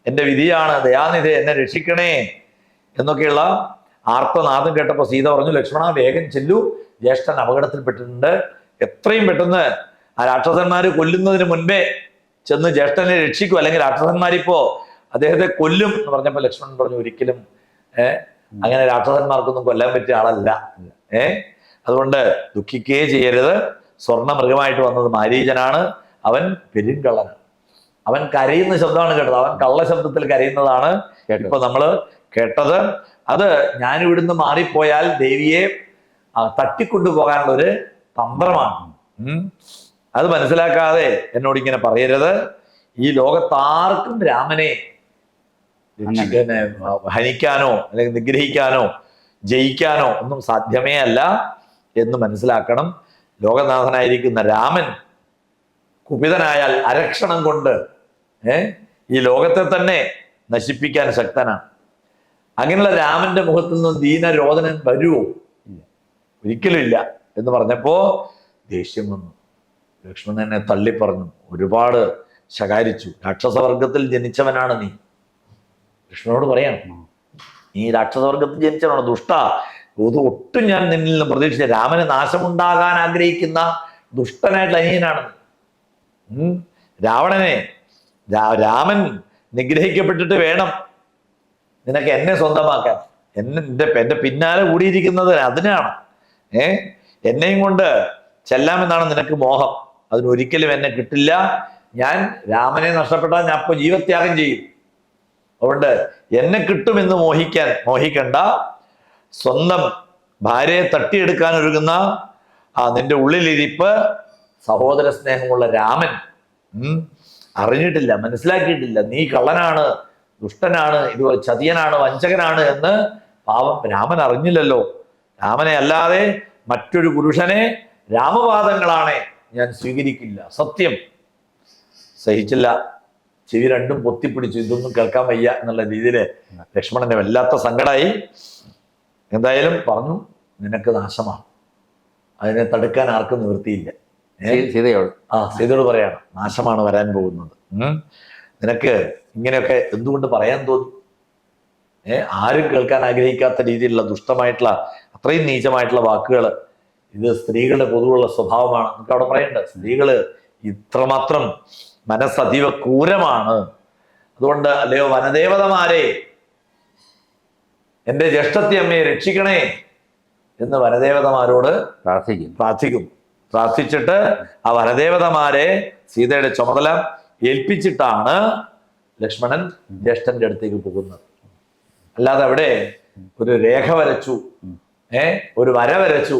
എന്റെ വിധിയാണ്, ദയാനിധി എന്നെ രക്ഷിക്കണേ എന്നൊക്കെയുള്ള ആർത്തനാദം കേട്ടപ്പോ സീത പറഞ്ഞു, ലക്ഷ്മണ വേഗം ചെല്ലു, ജ്യേഷ്ഠൻ അപകടത്തിൽപ്പെട്ടിട്ടുണ്ട്. എത്രയും പെട്ടെന്ന് ആ രാക്ഷസന്മാര് കൊല്ലുന്നതിന് മുൻപേ ചെന്ന് ജ്യേഷ്ഠനെ രക്ഷിക്കും, അല്ലെങ്കിൽ രാക്ഷസന്മാരിപ്പോ അദ്ദേഹത്തെ കൊല്ലും എന്ന് പറഞ്ഞപ്പോ ലക്ഷ്മണൻ പറഞ്ഞു, ഒരിക്കലും അങ്ങനെ രാക്ഷസന്മാർക്കൊന്നും കൊല്ലാൻ പറ്റിയ ആളല്ല. അതുകൊണ്ട് ദുഃഖിക്കേ ചെയ്യരുത്. സ്വർണ്ണ മൃഗമായിട്ട് വന്നത് മാരീചനാണ്. അവൻ പെരുങ്കള്ളനാണ്. അവൻ കരയുന്ന ശബ്ദമാണ് കേട്ടത്. അവൻ കള്ള ശബ്ദത്തിൽ കരയുന്നതാണ് ഇപ്പൊ നമ്മള് കേട്ടത്. അത് ഞാൻ ഇവിടുന്ന് മാറിപ്പോയാൽ ദേവിയെ തട്ടിക്കൊണ്ടുപോകാനുള്ള ഒരു തന്ത്രമാണ്. അത് മനസ്സിലാക്കാതെ എന്നോട് ഇങ്ങനെ പറയരുത്. ഈ ലോകത്താർക്കും രാമനെ ഹനിക്കാനോ അല്ലെങ്കിൽ നിഗ്രഹിക്കാനോ ജയിക്കാനോ ഒന്നും സാധ്യമേ അല്ല എന്ന് മനസ്സിലാക്കണം. ലോകനാഥനായിരിക്കുന്ന രാമൻ കുപിതനായാൽ അരക്ഷണം കൊണ്ട് ഈ ലോകത്തെ തന്നെ നശിപ്പിക്കാൻ ശക്തനാണ്. അങ്ങനെയുള്ള രാമന്റെ മുഖത്തിൽ നിന്ന് ദീനരോധനൻ വരുമോ? ഒരിക്കലും ഇല്ല എന്ന് പറഞ്ഞപ്പോ ദേഷ്യം വന്നു. ലക്ഷ്മണനെ തള്ളിപ്പറഞ്ഞു, ഒരുപാട് ശകാരിച്ചു. രാക്ഷസവർഗത്തിൽ ജനിച്ചവനാണ് നീ. ലക്ഷ്മണനോട് പറയാണ്, നീ രാക്ഷസവർഗത്തിൽ ജനിച്ചവനാണ്, ദുഷ്ട. ഒട്ടും ഞാൻ നിന്നിൽ നിന്ന് പ്രതീക്ഷിച്ച രാമന് നാശമുണ്ടാകാൻ ആഗ്രഹിക്കുന്ന ദുഷ്ടനായിട്ടുള്ള അനിയനാണ്. രാവണനെ രാമൻ നിഗ്രഹിക്കപ്പെട്ടിട്ട് വേണം നിനക്ക് എന്നെ സ്വന്തമാക്കാൻ. എന്റെ പിന്നാലെ കൂടിയിരിക്കുന്നത് അതിനാണ്. എന്നെയും കൊണ്ട് ചെല്ലാമെന്നാണ് നിനക്ക് മോഹം. അതിനൊരിക്കലും എന്നെ കിട്ടില്ല. ഞാൻ രാമനെ നഷ്ടപ്പെട്ടാൽ ഞാൻ ഇപ്പൊ ജീവത്യാഗം ചെയ്യും. അതുകൊണ്ട് എന്നെ കിട്ടുമെന്ന് മോഹിക്കണ്ട. സ്വന്തം ഭാര്യയെ തട്ടിയെടുക്കാൻ ഒരുങ്ങുന്ന നിന്റെ ഉള്ളിലിരിപ്പ് സഹോദര സ്നേഹമുള്ള രാമൻ അറിഞ്ഞിട്ടില്ല, മനസ്സിലാക്കിയിട്ടില്ല. നീ കള്ളനാണ്, ദുഷ്ടനാണ്, ഇത് ചതിയനാണ്, വഞ്ചകനാണ് എന്ന് പാവം രാമൻ അറിഞ്ഞില്ലല്ലോ. രാമനെ അല്ലാതെ മറ്റൊരു പുരുഷനെ രാമവാദങ്ങളാണ് ഞാൻ സ്വീകരിക്കില്ല, സത്യം. സഹിച്ചില്ല, ചെവി രണ്ടും പൊത്തിപ്പിടിച്ചു, ഇതൊന്നും കേൾക്കാൻ വയ്യ എന്നുള്ള രീതിയിൽ ലക്ഷ്മണന് വല്ലാത്ത സങ്കടമായി. എന്തായാലും പറഞ്ഞു, നിനക്ക് നാശമാണ്, അതിനെ തടുക്കാൻ ആർക്കും നിവൃത്തിയില്ല. സീതയോട് സീതയോട് പറയാണ്, നാശമാണ് വരാൻ പോകുന്നത്. നിനക്ക് ഇങ്ങനെയൊക്കെ എന്തുകൊണ്ട് പറയാൻ തോന്നി? ആരും കേൾക്കാൻ ആഗ്രഹിക്കാത്ത രീതിയിലുള്ള ദുഷ്ടമായിട്ടുള്ള അത്രയും നീചമായിട്ടുള്ള വാക്കുകൾ, ഇത് സ്ത്രീകളുടെ പൊതുവുള്ള സ്വഭാവമാണ്. നമുക്ക് അവിടെ പറയേണ്ടത്, സ്ത്രീകള് ഇത്രമാത്രം മനസ്സതീവ ക്രൂരമാണ്. അതുകൊണ്ട് അല്ലയോ വനദേവതമാരെ, എൻ്റെ ജ്യേഷ്ഠത്തി അമ്മയെ രക്ഷിക്കണേ എന്ന് വനദേവതമാരോട് പ്രാർത്ഥിക്കും. പ്രാർത്ഥിച്ചിട്ട് ആ വനദേവതമാരെ സീതയുടെ ചുമതല ഏൽപ്പിച്ചിട്ടാണ് ലക്ഷ്മണൻ ജ്യേഷ്ഠന്റെ അടുത്തേക്ക് പോകുന്നത്. അല്ലാതെ അവിടെ ഒരു രേഖ വരച്ചു, ഒരു വര വരച്ചു,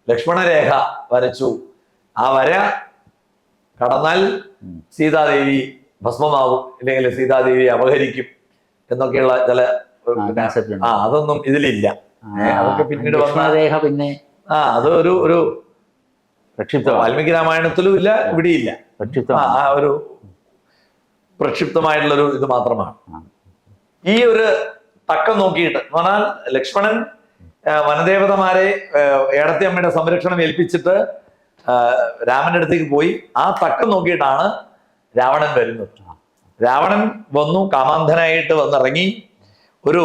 ലക്ഷ്മണരേഖ വരച്ചു, ആ വര കടന്നാൽ സീതാദേവി ഭസ്മമാകും, അല്ലെങ്കിൽ സീതാദേവി അപഹരിക്കും എന്നൊക്കെയുള്ള ചില അതൊന്നും ഇതിലില്ല. അതൊക്കെ പിന്നീട് രേഖ പിന്നെ അത് ഒരു വാൽമീകി രാമായണത്തിലും ഇല്ല, ഇവിടെയില്ല. ആ ഒരു പ്രക്ഷിപ്തമായിട്ടുള്ളൊരു ഇത് മാത്രമാണ്. ഈ ഒരു തക്കം നോക്കിയിട്ട് എന്ന് പറഞ്ഞാൽ ലക്ഷ്മണൻ വനദേവതമാരെ ഏടത്തി അമ്മയുടെ സംരക്ഷണം ഏൽപ്പിച്ചിട്ട് രാമന്റെ അടുത്തേക്ക് പോയി. ആ തക്കം നോക്കിയിട്ടാണ് രാവണൻ വരുന്നത്. രാവണൻ വന്നു, കാമാന്ധനായിട്ട് വന്നിറങ്ങി, ഒരു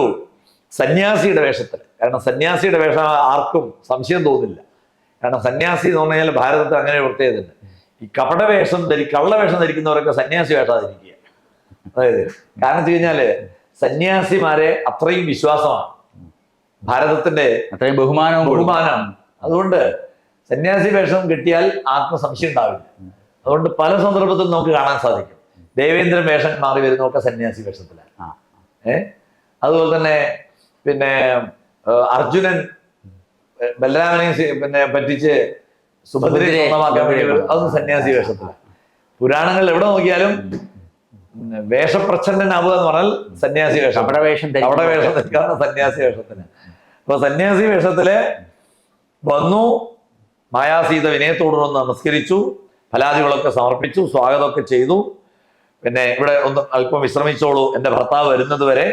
സന്യാസിയുടെ വേഷത്തിൽ. കാരണം സന്യാസിയുടെ വേഷം ആർക്കും സംശയം തോന്നില്ല. കാരണം സന്യാസി എന്ന് പറഞ്ഞു കഴിഞ്ഞാൽ ഭാരതത്തിൽ അങ്ങനെ ഒരു പ്രത്യേകതയുണ്ട്. ഈ കപടവേഷം കള്ളവേഷം ധരിക്കുന്നവരൊക്കെ സന്യാസി വേഷാതിരിക്കുക. അതായത് കാരണം വെച്ച് കഴിഞ്ഞാല് സന്യാസിമാരെ അത്രയും വിശ്വാസമാണ്, ഭാരതത്തിന്റെ അത്രയും ബഹുമാനമാണ്. അതുകൊണ്ട് സന്യാസി വേഷം കിട്ടിയാൽ ആർക്കും സംശയം ഉണ്ടാവില്ല. അതുകൊണ്ട് പല സന്ദർഭത്തിൽ നമുക്ക് കാണാൻ സാധിക്കും. ദേവേന്ദ്രൻ വേഷം മാറി വരുന്നതൊക്കെ സന്യാസി വേഷത്തിലാണ്. അതുപോലെ തന്നെ പിന്നെ അർജുനൻ ബലരാമനെ പറ്റിച്ച് സുഭദ്രയെ സ്വന്തമാക്കാൻ വേണ്ടി അതൊന്നും സന്യാസി വേഷത്തിലാണ്. പുരാണങ്ങളിൽ എവിടെ നോക്കിയാലും വേഷപ്രച്ഛന്നനാവുക എന്ന് പറഞ്ഞാൽ സന്യാസി വേഷം, അവിടെ വേഷം ധരിക്കാവുന്ന സന്യാസി വേഷത്തിന്. അപ്പൊ സന്യാസി വേഷത്തില് വന്നു, മായാസീത വിനയത്തോടുകൂടി നമസ്കരിച്ചു, ഫലാദികളൊക്കെ സമർപ്പിച്ചു, സ്വാഗതമൊക്കെ ചെയ്തു. പിന്നെ ഇവിടെ ഒന്ന് അല്പം വിശ്രമിച്ചോളൂ, എൻ്റെ ഭർത്താവ് വരുന്നത് വരെ,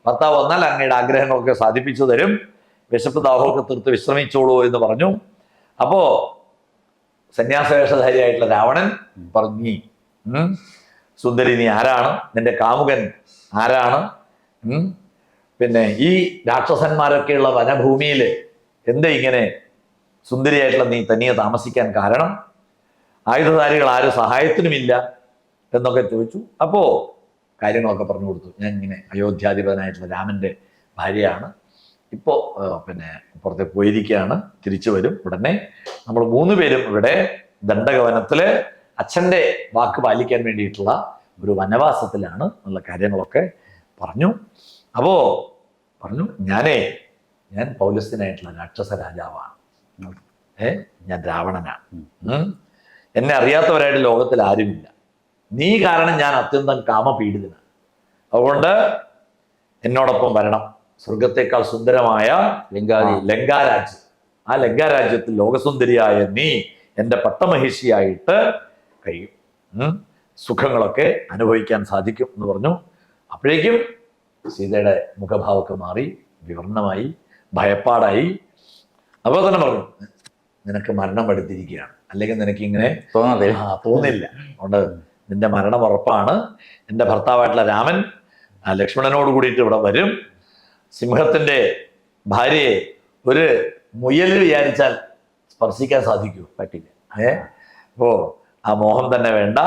ഭർത്താവ് വന്നാൽ അങ്ങയുടെ ആഗ്രഹങ്ങളൊക്കെ സാധിപ്പിച്ചു തരും, വിശപ്പ് ദാഹമൊക്കെ തീർത്ത് വിശ്രമിച്ചോളൂ എന്ന് പറഞ്ഞു. അപ്പോ സന്യാസവേഷധാരിയായിട്ടുള്ള രാവണൻ പറഞ്ഞു, സുന്ദരി നീ ആരാണ്? നിന്റെ കാമുകൻ ആരാണ്? പിന്നെ ഈ രാക്ഷസന്മാരൊക്കെയുള്ള വനഭൂമിയിൽ എന്താ ഇങ്ങനെ സുന്ദരിയായിട്ടുള്ള നീ തനിയെ താമസിക്കാൻ കാരണം? ആയുധധാരികൾ ആരും സഹായത്തിനുമില്ല എന്നൊക്കെ ചോദിച്ചു. അപ്പോ കാര്യങ്ങളൊക്കെ പറഞ്ഞു കൊടുത്തു. ഞാൻ ഇങ്ങനെ അയോധ്യാധിപനായിട്ടുള്ള രാമന്റെ ഭാര്യയാണ്, ഇപ്പോ പിന്നെ പുറത്തേക്ക് പോയിരിക്കുകയാണ്, തിരിച്ചു വരും ഉടനെ. നമ്മൾ 3 പേരും ഇവിടെ ദണ്ഡകവനത്തില് അച്ഛൻ്റെ വാക്ക് പാലിക്കാൻ വേണ്ടിയിട്ടുള്ള ഒരു വനവാസത്തിലാണ് എന്നുള്ള കാര്യങ്ങളൊക്കെ പറഞ്ഞു. അപ്പോ പറഞ്ഞു, ഞാൻ പൗലസ്ത്യനായിട്ടുള്ള രാക്ഷസ രാജാവാണ്, ഞാൻ രാവണനാണ്, എന്നെ അറിയാത്തവരായിട്ട് ലോകത്തിൽ ആരുമില്ല, നീ കാരണം ഞാൻ അത്യന്തം കാമപീഡിതനാണ്, അതുകൊണ്ട് എന്നോടൊപ്പം വരണം. സ്വർഗത്തേക്കാൾ സുന്ദരമായ ലങ്കാരാജ്യം, ആ ലങ്കാരാജ്യത്തിൽ ലോകസുന്ദരിയായ നീ എൻ്റെ പട്ടമഹിഷിയായിട്ട് കഴിയും, സുഖങ്ങളൊക്കെ അനുഭവിക്കാൻ സാധിക്കും എന്ന് പറഞ്ഞു. അപ്പോഴേക്കും സീതയുടെ മുഖഭാവമൊക്കെ മാറി, വിവരണമായി, ഭയപ്പാടായി. അപ്പോൾ തന്നെ പറഞ്ഞു, നിനക്ക് മരണം എടുത്തിരിക്കുകയാണ്, അല്ലെങ്കിൽ നിനക്ക് ഇങ്ങനെ തോന്നില്ല, അതുകൊണ്ട് നിന്റെ മരണം ഉറപ്പാണ്. എൻ്റെ ഭർത്താവായിട്ടുള്ള രാമൻ ലക്ഷ്മണനോട് കൂടിയിട്ട് ഇവിടെ വരും. സിംഹത്തിന്റെ ഭാര്യയെ ഒരു മുയൽ വിചാരിച്ചാൽ സ്പർശിക്കാൻ സാധിക്കൂ? പറ്റില്ല. അപ്പോ ആ മോഹം തന്നെ വേണ്ട.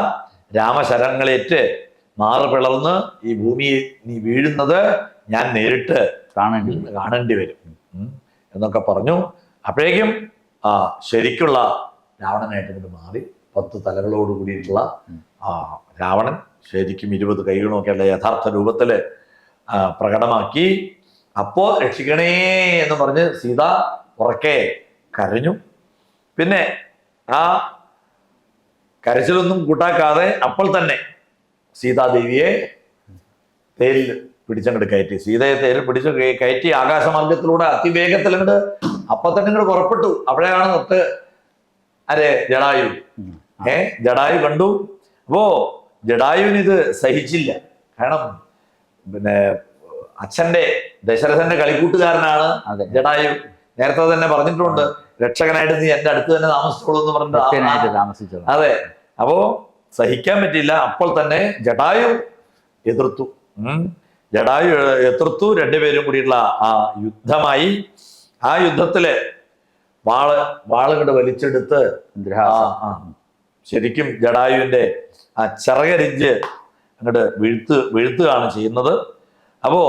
രാമശരങ്ങളേറ്റ് മാറ് പിളർന്ന് ഈ ഭൂമിയിൽ നീ വീഴുന്നത് ഞാൻ നേരിട്ട് കാണേണ്ടി വരും എന്നൊക്കെ പറഞ്ഞു. അപ്പോഴേക്കും ശരിക്കുള്ള രാവണനായിട്ട് ഇത് മാറി. 10 തലകളോട് കൂടിയിട്ടുള്ള രാവണൻ ശരിക്കും 20 കൈകളൊക്കെയുള്ള യഥാർത്ഥ രൂപത്തില് പ്രകടമാക്കി. അപ്പോ രക്ഷിക്കണേ എന്ന് പറഞ്ഞ് സീത ഉറക്കെ കരഞ്ഞു. പിന്നെ ആ കരച്ചിലൊന്നും കൂട്ടാക്കാതെ അപ്പോൾ തന്നെ സീതാദേവിയെ തേരിൽ പിടിച്ചങ്ങോട്ട് കയറ്റി, സീതയെ തേരിൽ പിടിച്ച് കയറ്റി ആകാശമാർഗത്തിലൂടെ അതിവേഗത്തിൽ അങ്ങോട്ട് അപ്പൊ തന്നെ ഇങ്ങോട്ട് പുറപ്പെട്ടു. അവിടെയാണ് തൊട്ട് ജടായു. ജടായു കണ്ടു. അപ്പോ ജടായുവിന് ഇത് സഹിച്ചില്ല. കാരണം പിന്നെ അച്ഛന്റെ ദശരഥന്റെ കളിക്കൂട്ടുകാരനാണ് ജടായു. നേരത്തെ തന്നെ പറഞ്ഞിട്ടുണ്ട്, രക്ഷകനായിട്ട് നീ എന്റെ അടുത്ത് തന്നെ താമസിച്ചോളൂ എന്ന് പറഞ്ഞിട്ട്. അതെ, അപ്പോ സഹിക്കാൻ പറ്റില്ല. അപ്പോൾ തന്നെ ജടായു എതിർത്തു. ജടായു എതിർത്തു. രണ്ടുപേരും കൂടിയിട്ടുള്ള ആ യുദ്ധമായി. ആ യുദ്ധത്തില് വാളുകൊണ്ട് വലിച്ചെടുത്ത് ശരിക്കും ജടായുവിന്റെ ആ ചിറകരിഞ്ച് അങ്ങോട്ട് വീഴ്ത്തുകയാണ് ചെയ്യുന്നത്. അപ്പോ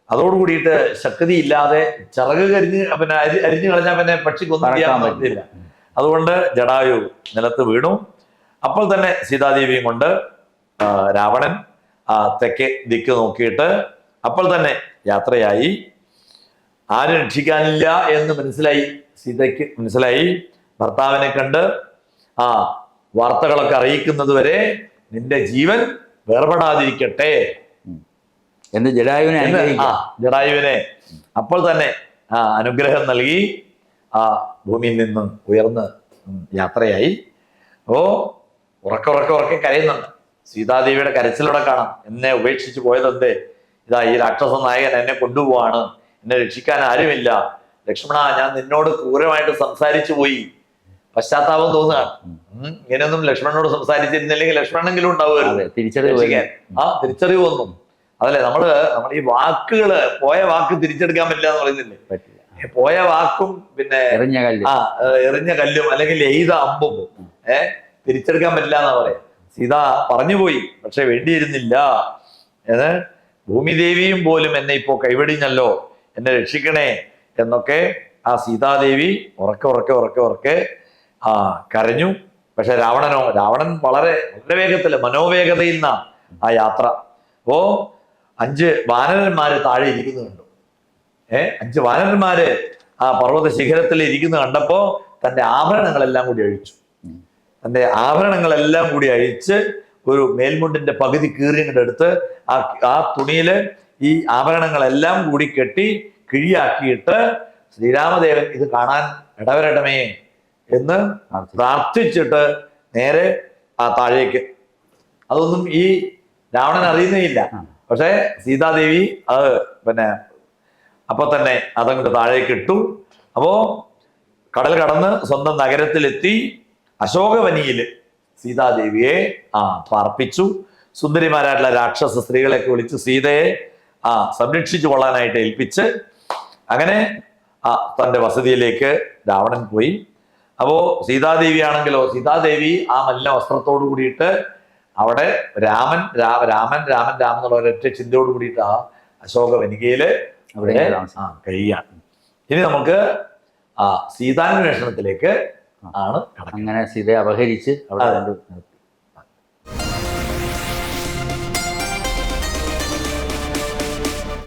അതോടുകൂടിയിട്ട് ശക്തി ഇല്ലാതെ ചിറക് പിന്നെ അരിഞ്ഞു കളഞ്ഞാൽ പിന്നെ പക്ഷിക്കൊന്നും ചെയ്യാൻ പറ്റില്ല. അതുകൊണ്ട് ജടായു നിലത്ത് വീണു. അപ്പോൾ തന്നെ സീതാദേവിയും കൊണ്ട് രാവണൻ തെക്കേ ദിക്ക് നോക്കിയിട്ട് അപ്പോൾ തന്നെ യാത്രയായി. ആരും രക്ഷിക്കാനില്ല എന്ന് മനസ്സിലായി. സീതയ്ക്ക് മനസ്സിലായി, ഭർത്താവിനെ കണ്ട് ആ വാർത്തകളൊക്കെ അറിയിക്കുന്നത് വരെ നിന്റെ ജീവൻ വേർപെടാതിരിക്കട്ടെ എന്ന് ജടായുവിനെ അപ്പോൾ തന്നെ അനുഗ്രഹം നൽകി ആ ഭൂമിയിൽ നിന്നും ഉയർന്ന് യാത്രയായി. ഉറക്കെ കരയുന്നുണ്ട്. സീതാദേവിയുടെ കരച്ചിലൂടെ കാണാം. എന്നെ ഉപേക്ഷിച്ച് പോയതെന്തേ? ഇതാ ഈ രാക്ഷസ നായകൻ എന്നെ കൊണ്ടുപോവാണ്, എന്നെ രക്ഷിക്കാൻ ആരുമില്ല. ലക്ഷ്മണ, ഞാൻ നിന്നോട് ക്രൂരമായിട്ട് സംസാരിച്ചു പോയി, പശ്ചാത്താപം തോന്നുകയാണ്. ഇങ്ങനെയൊന്നും ലക്ഷ്മണനോട് സംസാരിച്ചിരുന്നില്ലെങ്കിൽ ലക്ഷ്മണെങ്കിലും ഉണ്ടാവുമല്ലോ തിരിച്ചറിവ് ഒന്നും. അതല്ലേ നമ്മൾ ഈ വാക്കുകള്, പോയ വാക്ക് തിരിച്ചെടുക്കാൻ പറ്റില്ല എന്ന് പറയുന്നില്ലേ? പോയ വാക്കും പിന്നെ എറിഞ്ഞ കല്ലും അല്ലെങ്കിൽ എയ്ത അമ്പും തിരിച്ചെടുക്കാൻ പറ്റില്ല എന്നാ പറയാ. സീത പറഞ്ഞുപോയി, പക്ഷെ വേണ്ടിയിരുന്നില്ല. ഭൂമിദേവിയും പോലും എന്നെ ഇപ്പോ കൈവെടിഞ്ഞല്ലോ, എന്നെ രക്ഷിക്കണേ എന്നൊക്കെ ആ സീതാദേവി ഉറക്കെ കരഞ്ഞു. പക്ഷെ രാവണൻ വളരെ വേഗത്തില് മനോവേഗതയിൽ നിന്നാണ് ആ യാത്ര. അപ്പോ 5 വാനരന്മാര് താഴെ ഇരിക്കുന്നത് കണ്ടു. 5 വാനരന്മാര് ആ പർവ്വത ശിഖരത്തിൽ ഇരിക്കുന്നത് കണ്ടപ്പോ തന്റെ ആഭരണങ്ങളെല്ലാം കൂടി അഴിച്ച് ഒരു മേൽമുണ്ടിന്റെ പകുതി കീറിയെടുത്ത് ആ തുണിയില് ഈ ആഭരണങ്ങളെല്ലാം കൂടി കെട്ടി കിഴിയാക്കിയിട്ട് ശ്രീരാമദേവൻ ഇത് കാണാൻ ഇടവരടമേ എന്ന് പ്രാർത്ഥിച്ചിട്ട് നേരെ ആ താഴേക്ക്. അതൊന്നും ഈ രാവണൻ അറിയുന്നേയില്ല. പക്ഷെ സീതാദേവി അത് പിന്നെ അപ്പൊ തന്നെ അതങ്ങോട്ട് താഴേക്ക് ഇട്ടു. അപ്പോ കടൽ കടന്ന് സ്വന്തം നഗരത്തിലെത്തി അശോകവനിയില് സീതാദേവിയെ പാർപ്പിച്ചു. സുന്ദരിമാരായിട്ടുള്ള രാക്ഷസ സ്ത്രീകളെയൊക്കെ വിളിച്ച് സീതയെ സംരക്ഷിച്ചു കൊള്ളാനായിട്ട് ഏൽപ്പിച്ച് അങ്ങനെ തന്റെ വസതിയിലേക്ക് രാവണൻ പോയി. അപ്പോ സീതാദേവി ആണെങ്കിലോ, സീതാദേവി ആ മലിന വസ്ത്രത്തോടു കൂടിയിട്ട് അവിടെ രാമൻ എന്നുള്ള ഒരൊറ്റ ചിന്തയോട് കൂടിയിട്ട് ആ അശോകവനികയില് അവിടെ കഴിയാണ്. ഇനി നമുക്ക് സീതാന്വേഷണത്തിലേക്ക് ആണ്. അങ്ങനെ സീതയെ അപഹരിച്ച് അവിടെ